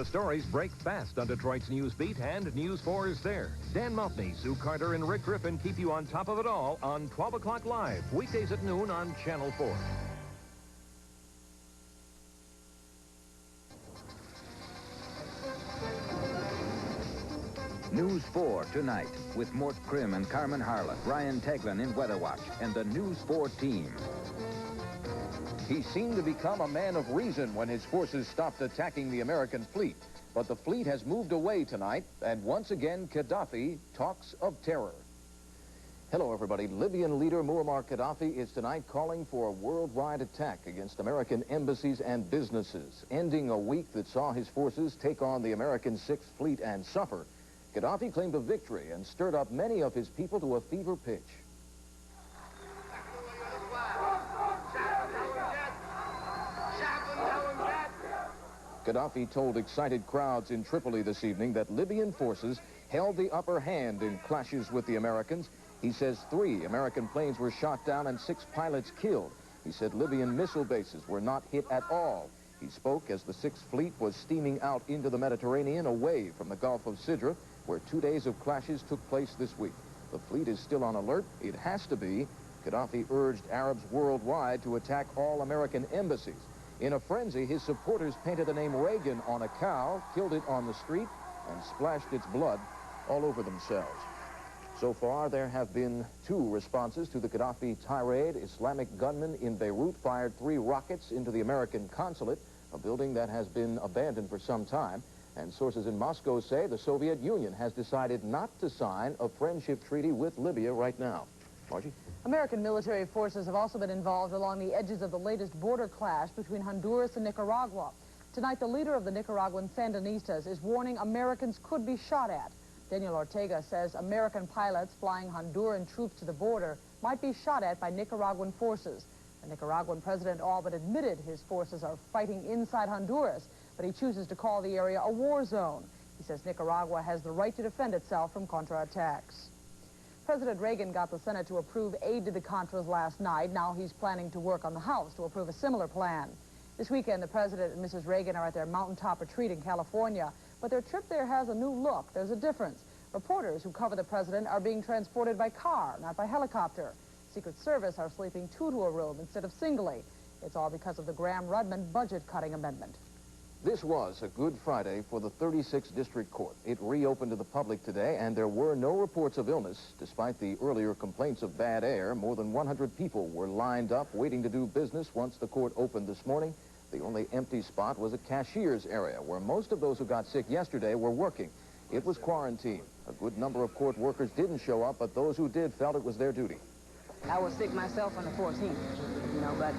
The stories break fast on Detroit's News Beat, and News 4 is there. Dan Muffney, Sue Carter, and Rick Griffin keep you on top of it all on 12 o'clock live, weekdays at noon on Channel 4. News 4 tonight with Mort, Crim, and Carmen, Harlan, Ryan Teglin in Weather Watch, and the News 4 team. He seemed to become a man of reason when his forces stopped attacking the American fleet. But the fleet has moved away tonight, and once again, Gaddafi talks of terror. Hello, everybody. Libyan leader Muammar Gaddafi is tonight calling for a worldwide attack against American embassies and businesses, ending a week that saw his forces take on the American Sixth Fleet and suffer. Gaddafi claimed a victory and stirred up many of his people to a fever pitch. Gaddafi told excited crowds in Tripoli this evening that Libyan forces held the upper hand in clashes with the Americans. He says 3 American planes were shot down and 6 pilots killed. He said Libyan missile bases were not hit at all. He spoke as the Sixth Fleet was steaming out into the Mediterranean away from the Gulf of Sidra, where 2 days of clashes took place this week. The fleet is still on alert. It has to be. Gaddafi urged Arabs worldwide to attack all American embassies. In a frenzy, his supporters painted the name Reagan on a cow, killed it on the street, and splashed its blood all over themselves. So far, there have been 2 responses to the Gaddafi tirade. Islamic gunmen in Beirut fired 3 rockets into the American consulate, a building that has been abandoned for some time. And sources in Moscow say the Soviet Union has decided not to sign a friendship treaty with Libya right now. Margie? American military forces have also been involved along the edges of the latest border clash between Honduras and Nicaragua. Tonight, the leader of the Nicaraguan Sandinistas is warning Americans could be shot at. Daniel Ortega says American pilots flying Honduran troops to the border might be shot at by Nicaraguan forces. The Nicaraguan president all but admitted his forces are fighting inside Honduras, but he chooses to call the area a war zone. He says Nicaragua has the right to defend itself from counterattacks. President Reagan got the Senate to approve aid to the Contras last night. Now he's planning to work on the House to approve a similar plan. This weekend, the President and Mrs. Reagan are at their mountaintop retreat in California, but their trip there has a new look. There's a difference. Reporters who cover the President are being transported by car, not by helicopter. Secret Service are sleeping 2 to a room instead of singly. It's all because of the Graham-Rudman budget-cutting amendment. This was a Good Friday for the 36th District Court. It reopened to the public today, and there were no reports of illness. Despite the earlier complaints of bad air, more than 100 people were lined up waiting to do business once the court opened this morning. The only empty spot was a cashier's area, where most of those who got sick yesterday were working. It was quarantine. A good number of court workers didn't show up, but those who did felt it was their duty. I was sick myself on the 14th, you know, but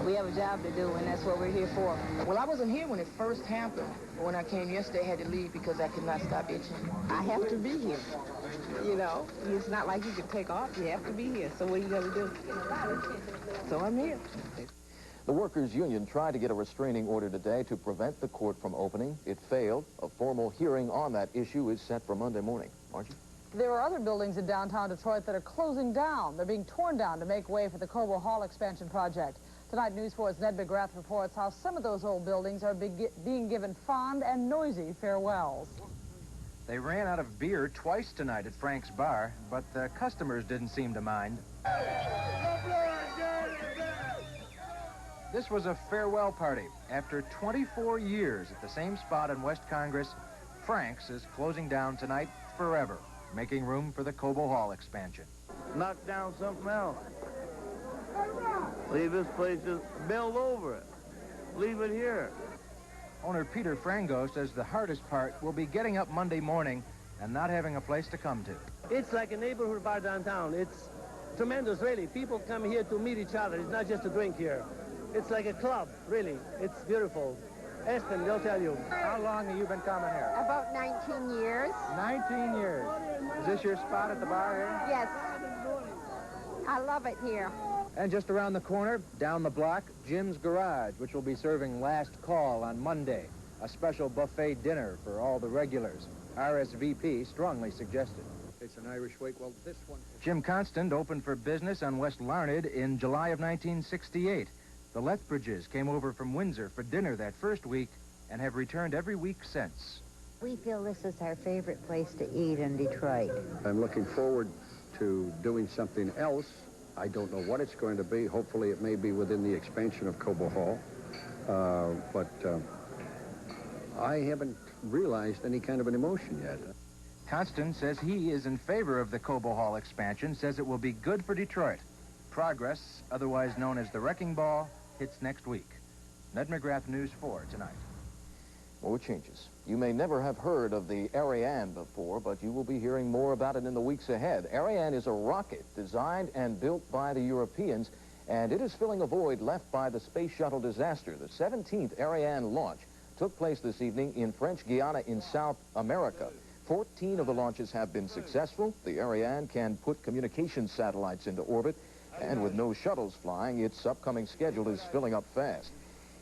we have a job to do, and that's what we're here for. Well, I wasn't here when it first happened. When I came yesterday, I had to leave because I could not stop itching. I have to be here, you know. It's not like you can take off. You have to be here. So what are you going to do? So I'm here. The workers' union tried to get a restraining order today to prevent the court from opening. It failed. A formal hearing on that issue is set for Monday morning. Margie? There are other buildings in downtown Detroit that are closing down. They're being torn down to make way for the Cobo Hall expansion project. Tonight, News 4's Ned McGrath reports how some of those old buildings are being given fond and noisy farewells. They ran out of beer twice tonight at Frank's Bar, but the customers didn't seem to mind. This was a farewell party. After 24 years at the same spot in West Congress, Frank's is closing down tonight forever, making room for the Cobo Hall expansion. Knock down something else. Leave this place, just build over it. Leave it here. Owner Peter Frango says the hardest part will be getting up Monday morning and not having a place to come to. It's like a neighborhood bar downtown. It's tremendous, really. People come here to meet each other. It's not just to drink here. It's like a club, really. It's beautiful. Ask them, they'll tell you. How long have you been coming here? About 19 years. 19 years. Is this your spot at the bar here? Yes. I love it here. And just around the corner, down the block, Jim's Garage, which will be serving last call on Monday. A special buffet dinner for all the regulars. RSVP strongly suggested. It's an Irish wake. Well, this one... Jim Constant opened for business on West Larned in July of 1968. The Lethbridges came over from Windsor for dinner that first week, and have returned every week since. We feel this is our favorite place to eat in Detroit. I'm looking forward to doing something else. I don't know what it's going to be. Hopefully it may be within the expansion of Cobo Hall. But I haven't realized any kind of an emotion yet. Constant says he is in favor of the Cobo Hall expansion, says it will be good for Detroit. Progress, otherwise known as the Wrecking Ball, hits next week. Ned McGrath, News 4 tonight. More changes. You may never have heard of the Ariane before, but you will be hearing more about it in the weeks ahead. Ariane is a rocket designed and built by the Europeans, and it is filling a void left by the space shuttle disaster. The 17th Ariane launch took place this evening in French Guiana in South America. 14 of the launches have been successful. The Ariane can put communication satellites into orbit, and with no shuttles flying, its upcoming schedule is filling up fast.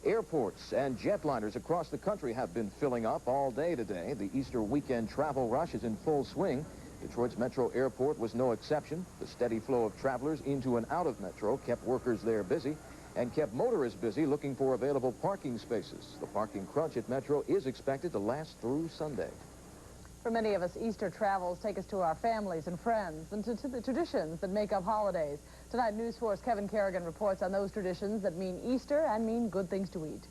Airports and jetliners across the country have been filling up all day today. The Easter weekend travel rush is in full swing. Detroit's Metro Airport was no exception. The steady flow of travelers into and out of Metro kept workers there busy and kept motorists busy looking for available parking spaces. The parking crunch at Metro is expected to last through Sunday. For many of us, Easter travels take us to our families and friends and to the traditions that make up holidays. Tonight, News 4's Kevin Kerrigan reports on those traditions that mean Easter and mean good things to eat.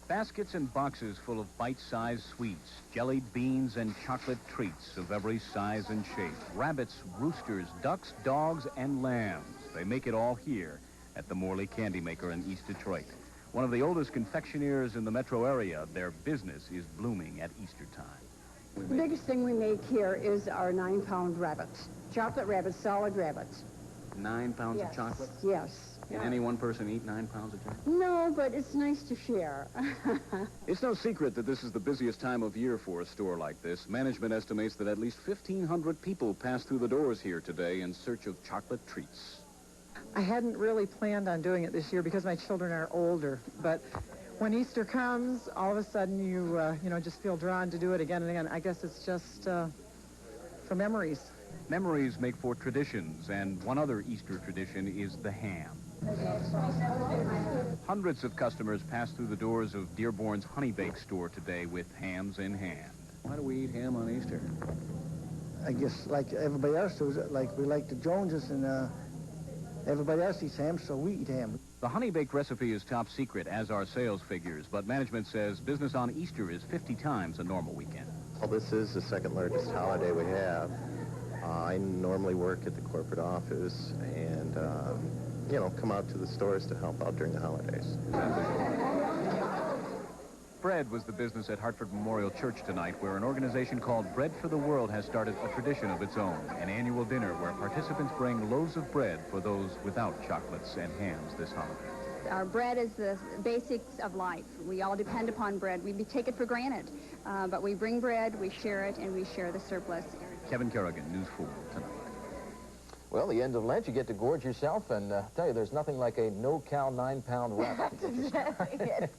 Baskets and boxes full of bite-sized sweets, jellied beans, and chocolate treats of every size and shape. Rabbits, roosters, ducks, dogs, and lambs. They make it all here at the Morley Candy Maker in East Detroit. One of the oldest confectioners in the metro area, their business is blooming at Easter time. The biggest thing we make here is our 9-pound rabbits. Chocolate rabbits, solid rabbits. 9 pounds of chocolate? Yes. Can any one person eat 9 pounds of chocolate? No, but it's nice to share. It's no secret that this is the busiest time of year for a store like this. Management estimates that at least 1,500 people pass through the doors here today in search of chocolate treats. I hadn't really planned on doing it this year because my children are older, but when Easter comes, all of a sudden you just feel drawn to do it again and again. I guess it's just for memories. Memories make for traditions, and one other Easter tradition is the ham. Hundreds of customers pass through the doors of Dearborn's Honey Bake store today with hams in hand. Why do we eat ham on Easter? I guess like everybody else does, like we like the Joneses and everybody else eats ham, so we eat ham. The honey-baked recipe is top secret, as are sales figures, but management says business on Easter is 50 times a normal weekend. Well, this is the second largest holiday we have. I normally work at the corporate office and, come out to the stores to help out during the holidays. Bread was the business at Hartford Memorial Church tonight, where an organization called Bread for the World has started a tradition of its own, an annual dinner where participants bring loaves of bread for those without chocolates and hams this holiday. Our bread is the basics of life. We all depend upon bread. We take it for granted, but we bring bread, we share it, and we share the surplus. Kevin Kerrigan, News 4 tonight. Well, the end of Lent, you get to gorge yourself, and tell you, there's nothing like a no-cal 9-pound rabbit to get you started.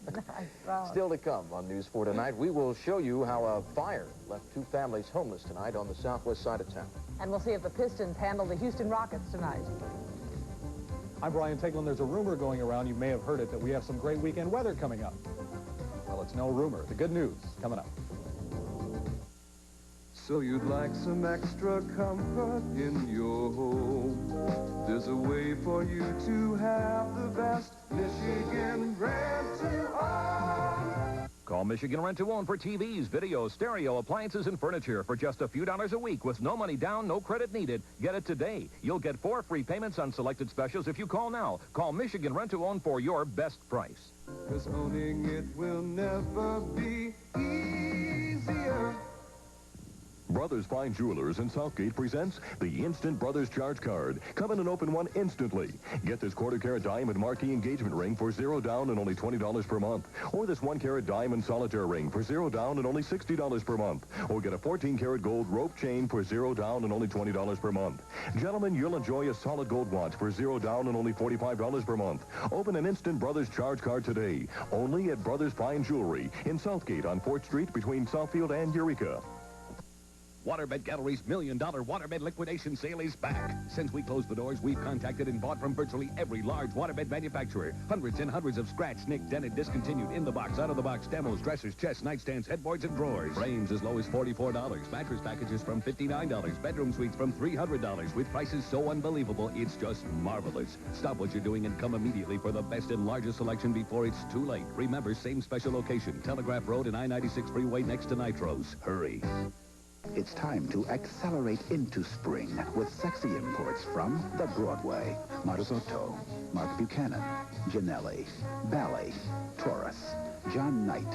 Still to come on News 4 tonight, we will show you how a fire left 2 families homeless tonight on the southwest side of town. And we'll see if the Pistons handle the Houston Rockets tonight. I'm Brian Teglin. There's a rumor going around, you may have heard it, that we have some great weekend weather coming up. Well, it's no rumor. The good news coming up. So you'd like some extra comfort in your home. There's a way for you to have the best Michigan rent-to-own. Call Michigan Rent-to-Own for TVs, video, stereo, appliances, and furniture for just a few dollars a week with no money down, no credit needed. Get it today. You'll get 4 free payments on selected specials if you call now. Call Michigan Rent-to-Own for your best price. 'Cause owning it will never be easier. Brothers Fine Jewelers in Southgate presents the Instant Brothers Charge Card. Come in and open one instantly. Get this quarter-carat diamond marquee engagement ring for $0 down and only $20 per month. Or this 1-carat diamond solitaire ring for $0 down and only $60 per month. Or get a 14-carat gold rope chain for $0 down and only $20 per month. Gentlemen, you'll enjoy a solid gold watch for $0 down and only $45 per month. Open an Instant Brothers Charge Card today. Only at Brothers Fine Jewelry in Southgate on 4th Street between Southfield and Eureka. Waterbed Gallery's $1 million waterbed liquidation sale is back. Since we closed the doors, we've contacted and bought from virtually every large waterbed manufacturer. Hundreds and hundreds of scratched, nicked, dented, discontinued, in-the-box, out-of-the-box demos, dressers, chests, nightstands, headboards, and drawers. Frames as low as $44. Mattress packages from $59. Bedroom suites from $300. With prices so unbelievable, it's just marvelous. Stop what you're doing and come immediately for the best and largest selection before it's too late. Remember, same special location, Telegraph Road and I-96 Freeway next to Nitros. Hurry. It's time to accelerate into spring with sexy imports from the Broadway. Marzotto, Mark Buchanan, Janelli, Ballet, Taurus, John Knight,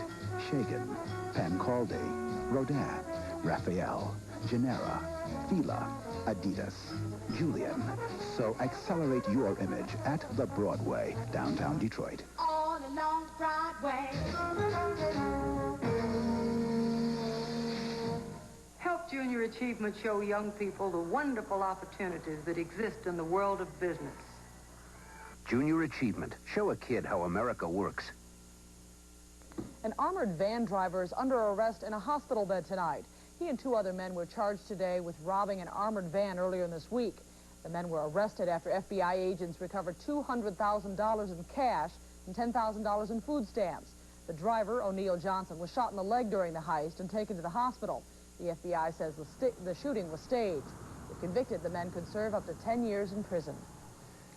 Shagan, Pam Caldy, Rodin, Raphael, Genera, Fila, Adidas, Julian. So accelerate your image at the Broadway, downtown Detroit. All along Broadway. Help Junior Achievement show young people the wonderful opportunities that exist in the world of business. Junior Achievement. Show a kid how America works. An armored van driver is under arrest in a hospital bed tonight. He and 2 other men were charged today with robbing an armored van earlier in this week. The men were arrested after FBI agents recovered $200,000 in cash and $10,000 in food stamps. The driver, O'Neill Johnson, was shot in the leg during the heist and taken to the hospital. The FBI says the shooting was staged. If convicted, the men could serve up to 10 years in prison.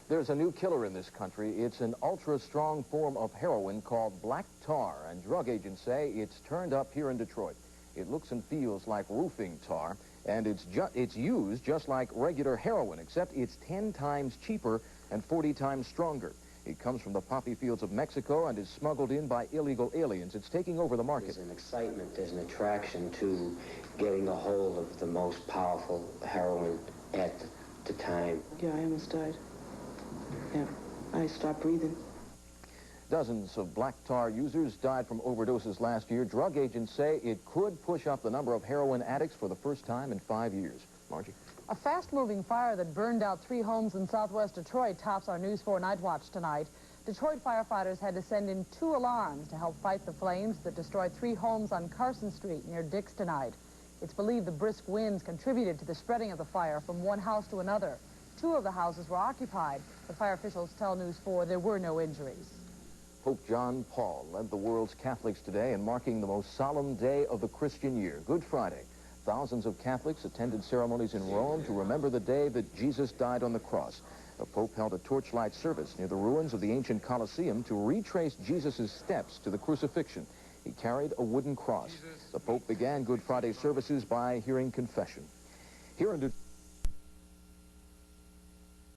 There's a new killer in this country. It's an ultra-strong form of heroin called black tar, and drug agents say it's turned up here in Detroit. It looks and feels like roofing tar, and it's used just like regular heroin, except it's 10 times cheaper and 40 times stronger. It comes from the poppy fields of Mexico and is smuggled in by illegal aliens. It's taking over the market. There's an excitement, there's an attraction to getting a hold of the most powerful heroin at the time. Yeah, I almost died. Yeah, I stopped breathing. Dozens of black tar users died from overdoses last year. Drug agents say it could push up the number of heroin addicts for the first time in 5 years. Margie? A fast-moving fire that burned out 3 homes in southwest Detroit tops our News 4 Night Watch tonight. Detroit firefighters had to send in 2 alarms to help fight the flames that destroyed 3 homes on Carson Street near Dix tonight. It's believed the brisk winds contributed to the spreading of the fire from one house to another. 2 of the houses were occupied, but fire officials tell News 4 there were no injuries. Pope John Paul led the world's Catholics today in marking the most solemn day of the Christian year, Good Friday. Thousands of Catholics attended ceremonies in Rome to remember the day that Jesus died on the cross. The Pope held a torchlight service near the ruins of the ancient Colosseum to retrace Jesus' steps to the crucifixion. He carried a wooden cross. The Pope began Good Friday services by hearing confession. Here in